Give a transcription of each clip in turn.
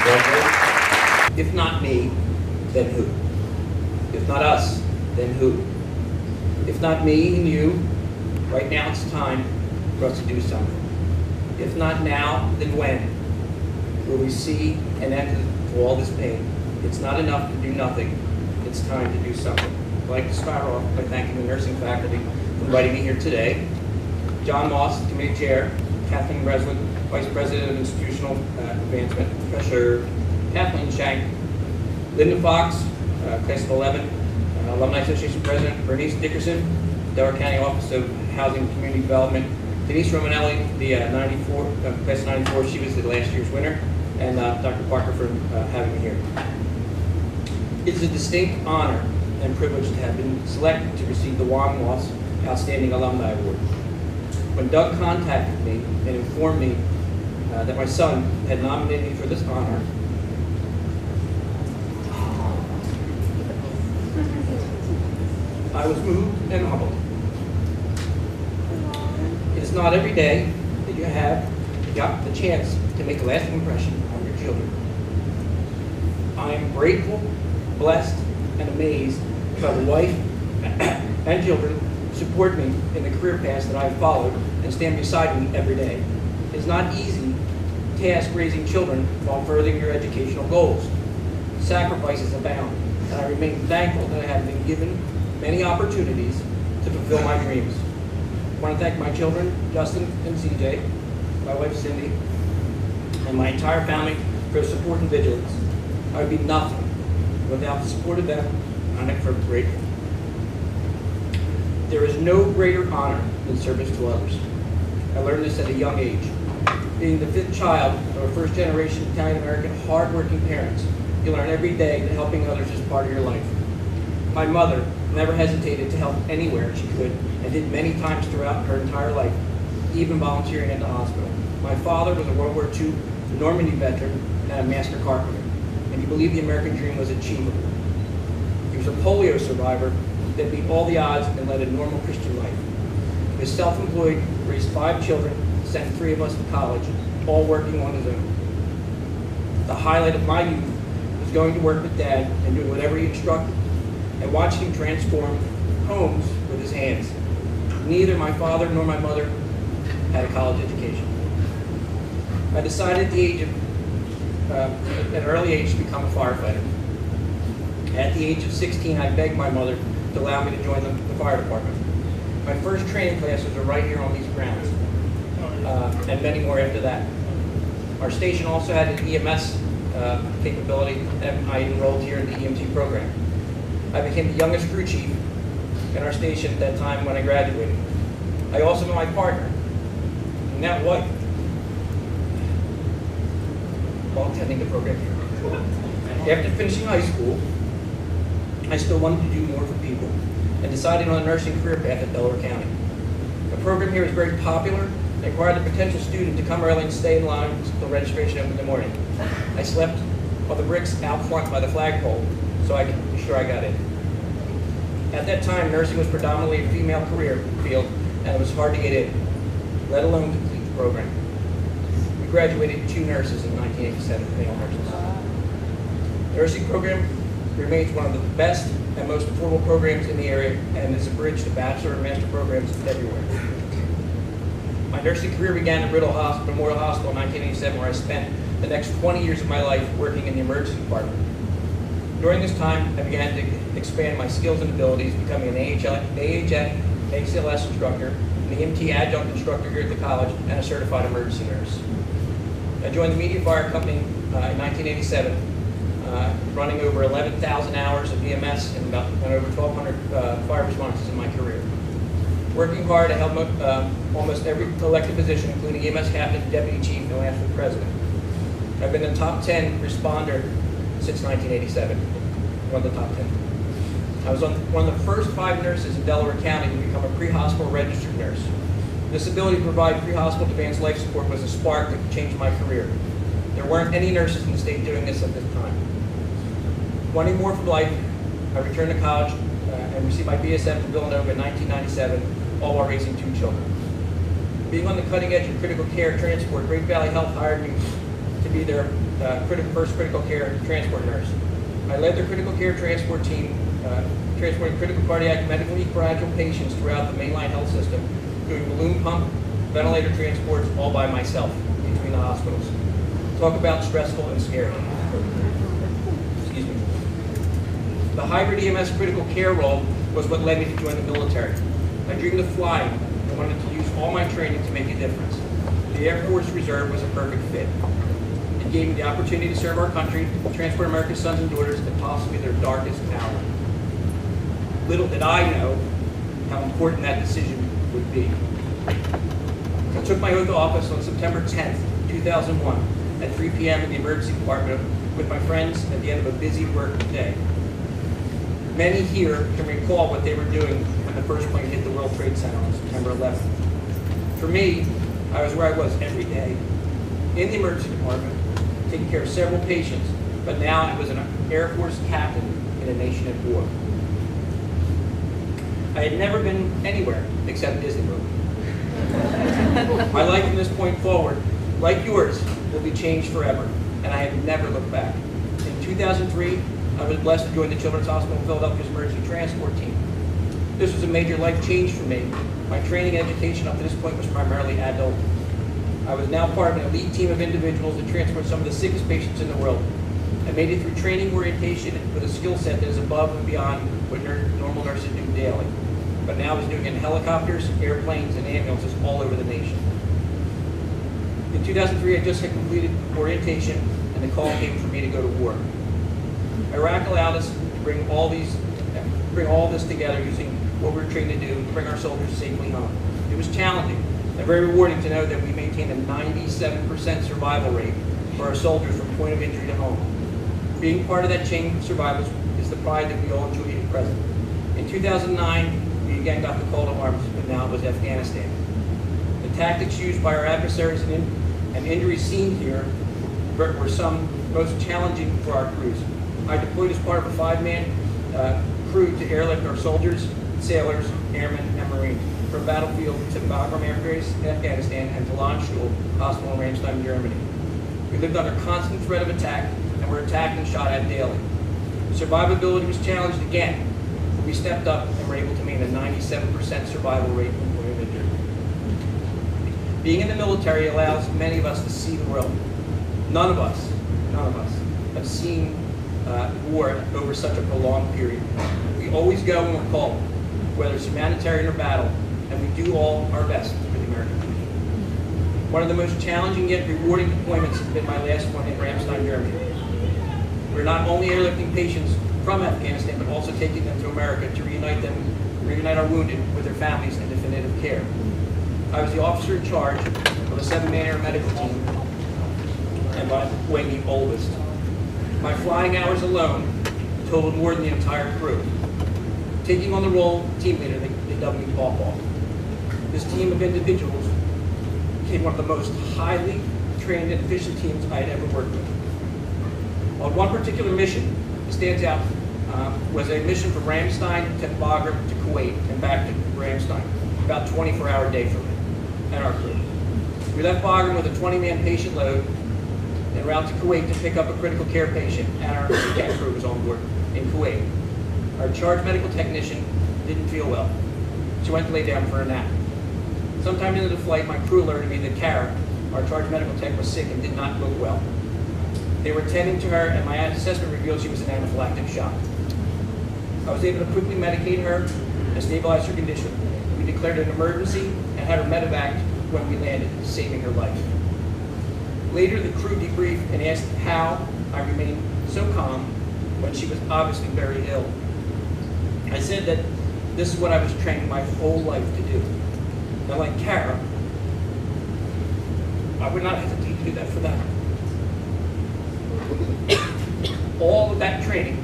If not me, then who? If not us, then who? If not me and you, right now it's time for us to do something. If not now, then when? Will we see an end to all this pain? It's not enough to do nothing. It's time to do something. I'd like to start off by thanking the nursing faculty for inviting me here today. John Moss, Committee Chair, Kathleen Breslin, Vice President of Institutional Advancement, Professor Kathleen Shank, Linda Fox, Class of 11, Alumni Association President Bernice Dickerson, Delaware County Office of Housing and Community Development, Denise Romanelli, the Class of 94, she was the last year's winner, and Dr. Parker for having me here. It's a distinct honor and privilege to have been selected to receive the Wong Outstanding Alumni Award. When Doug contacted me and informed me that my son had nominated me for this honor, I was moved and humbled. It is not every day that you have got the chance to make a lasting impression on your children. I am grateful, blessed, and amazed to have a wife and children support me in the career paths that I have followed and stand beside me every day. It is not easy task raising children while furthering your educational goals. Sacrifices abound, and I remain thankful that I have been given many opportunities to fulfill my dreams. I want to thank my children, Justin and CJ, my wife Cindy, and my entire family for their support and vigilance. I would be nothing without the support of them, and I'm forever grateful. There is no greater honor than service to others. I learned this at a young age. Being the fifth child of a first-generation Italian-American, hard-working parents, you learn every day that helping others is part of your life. My mother never hesitated to help anywhere she could, and did many times throughout her entire life, even volunteering at the hospital. My father was a World War II Normandy veteran and a master carpenter, and he believed the American dream was achievable. He was a polio survivor that beat all the odds and led a normal Christian life. He was self-employed, raised 5 children, sent 3 of us to college, all working on his own. The highlight of my youth was going to work with Dad and doing whatever he instructed, and watching him transform homes with his hands. Neither my father nor my mother had a college education. I decided at an early age to become a firefighter. At the age of 16, I begged my mother to allow me to join the fire department. My first training classes were right here on these grounds, and many more after that. Our station also had an EMS capability, and I enrolled here in the EMT program. I became the youngest crew chief in our station at that time when I graduated. I also met my partner, and now wife, while attending the program here. After finishing high school, I still wanted to do more for people and decided on a nursing career path at Delaware County. The program here is very popular and required the potential student to come early and stay in line until registration opened in the morning. I slept on the bricks out front by the flagpole so I could be sure I got in. At that time, nursing was predominantly a female career field, and it was hard to get in, let alone complete the program. We graduated 2 nurses in 1987, male nurses. The nursing program remains one of the best and most affordable programs in the area, and is a bridge to bachelor and master programs everywhere. My nursing career began at Memorial Hospital in 1987, where I spent the next 20 years of my life working in the emergency department. During this time, I began to expand my skills and abilities, becoming an ACLS instructor, an EMT adjunct instructor here at the college, and a certified emergency nurse. I joined the Media Fire Company in 1987, running over 11,000 hours of EMS and over 1,200 fire responses in my career. Working hard, I held almost every elected position, including EMS captain, deputy chief, and last for president. I've been in the top 10 responder since 1987, one of the top 10. I was one of the first 5 nurses in Delaware County to become a pre-hospital registered nurse. This ability to provide pre-hospital advanced life support was a spark that changed my career. There weren't any nurses in the state doing this at this time. Wanting more from life, I returned to college and received my BSM from Villanova in 1997, all while raising 2 children. Being on the cutting edge of critical care transport, Great Valley Health hired me to be their first critical care transport nurse. I led their critical care transport team, transporting critical cardiac medically fragile patients throughout the mainline health system, doing balloon pump, ventilator transports, all by myself between the hospitals. Talk about stressful and scary. Excuse me. The hybrid EMS critical care role was what led me to join the military. I dreamed of flying and wanted to use all my training to make a difference. The Air Force Reserve was a perfect fit. It gave me the opportunity to serve our country, transport America's sons and daughters to possibly their darkest hour. Little did I know how important that decision would be. I took my oath of office on September 10th, 2001, at 3 p.m. in the emergency department with my friends at the end of a busy work day. Many here can recall what they were doing when the first plane hit the World Trade Center on September 11th. For me, I was where I was every day, in the emergency department, taking care of several patients, but now I was an Air Force captain in a nation at war. I had never been anywhere except Disney World. My life from this point forward, like yours, will be changed forever, and I have never looked back. In 2003, I was blessed to join the Children's Hospital of Philadelphia's emergency transport team. This was a major life change for me. My training and education up to this point was primarily adult. I was now part of an elite team of individuals that transport some of the sickest patients in the world. I made it through training orientation with a skill set that is above and beyond what normal nurses do daily. But now I was doing it in helicopters, airplanes, and ambulances all over the nation. In 2003, I just had completed orientation, and the call came for me to go to war. Iraq allowed us to bring all this together using what we were trained to do to bring our soldiers safely home. It was challenging and very rewarding to know that we maintained a 97% survival rate for our soldiers from point of injury to home. Being part of that chain of survivors is the pride that we all enjoy at present. In 2009, we again got the call to arms, but now it was Afghanistan. The tactics used by our adversaries and injuries seen here were some most challenging for our crews. I deployed as part of a 5-man crew to airlift our soldiers, sailors, airmen, and Marines from battlefield to Bagram Air Base in Afghanistan and to Landstuhl Hospital in Ramstein, Germany. We lived under constant threat of attack and were attacked and shot at daily. Survivability was challenged again, but we stepped up and were able to maintain a 97% survival rate when we were injured. Being in the military allows many of us to see the world. None of us have seen war over such a prolonged period. We always go when we're called, whether it's humanitarian or battle, and we do all our best for the American people. One of the most challenging yet rewarding deployments has been my last one in Ramstein, Germany. We're not only airlifting patients from Afghanistan, but also taking them to America to reunite our wounded with their families in definitive care. I was the officer in charge of a 7-man air medical team, and by the way, the oldest. My flying hours alone totaled more than the entire crew. Taking on the role of team leader, they dubbed me Paw. This team of individuals became one of the most highly trained and efficient teams I had ever worked with. On one particular mission that stands out was a mission from Ramstein to Bagram to Kuwait and back to Ramstein, about a 24-hour day for me and our crew. We left Bagram with a 20-man patient load en route to Kuwait to pick up a critical care patient, and our CCAT crew was on board in Kuwait. Our charge medical technician didn't feel well. She went to lay down for a nap. Sometime into the flight, my crew alerted me that Kara, our charge medical tech, was sick and did not look well. They were tending to her, and my assessment revealed she was in anaphylactic shock. I was able to quickly medicate her and stabilize her condition. We declared an emergency and had her medevaced when we landed, saving her life. Later, the crew debriefed and asked how I remained so calm when she was obviously very ill. I said that this is what I was trained my whole life to do. Now, like Kara, I would not hesitate to do that for them. All of that training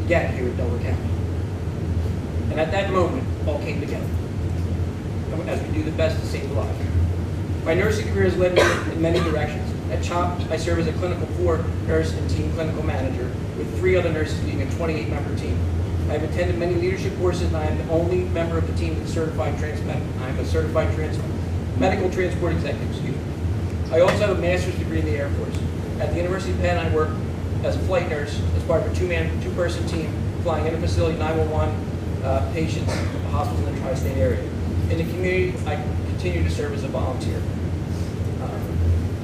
began here at Delaware County. And at that moment, all came together as we do the best to save lives. My nursing career has led me in many directions. At CHOP, I serve as a clinical 4 nurse and team clinical manager with 3 other nurses leading a 28-member team. I have attended many leadership courses, and I am the only member of the team that's certified I am a certified medical transport executive. I also have a master's degree in the Air Force. At the University of Penn, I work as a flight nurse as part of a two-person team flying inter-facility 911 patients to hospitals in the tri-state area. In the community, I continue to serve as a volunteer.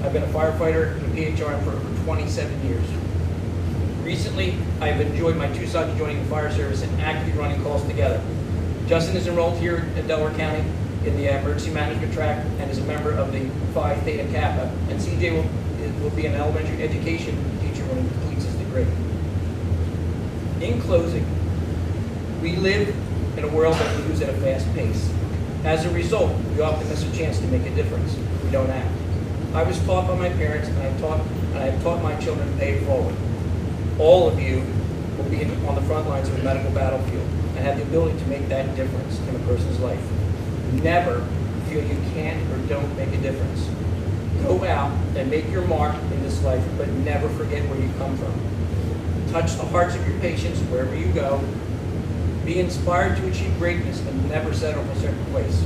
I've been a firefighter and a PHRM for over 27 years. Recently, I've enjoyed my two sons joining the fire service and actively running calls together. Justin is enrolled here at Delaware County in the emergency management track and is a member of the Phi Theta Kappa. And CJ will be an elementary education teacher when he completes his degree. In closing, we live in a world that moves at a fast pace. As a result, we often miss a chance to make a difference. We don't act. I was taught by my parents, and I have taught my children to pay it forward. All of you will be on the front lines of a medical battlefield and have the ability to make that difference in a person's life. Never feel you can't or don't make a difference. Go out and make your mark in this life, but never forget where you come from. Touch the hearts of your patients wherever you go. Be inspired to achieve greatness and never settle for second place.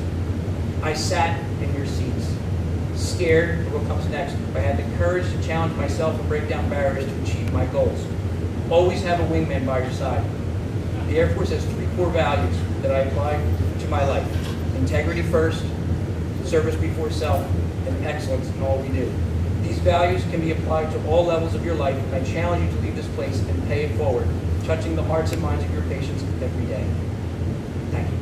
I sat in your seats, scared of what comes next, but I had the courage to challenge myself and break down barriers to achieve my goals. Always have a wingman by your side. The Air Force has three core values that I apply to my life: integrity first, service before self, and excellence in all we do. These values can be applied to all levels of your life, and I challenge you to leave this place and pay it forward, touching the hearts and minds of your patients every day. Thank you.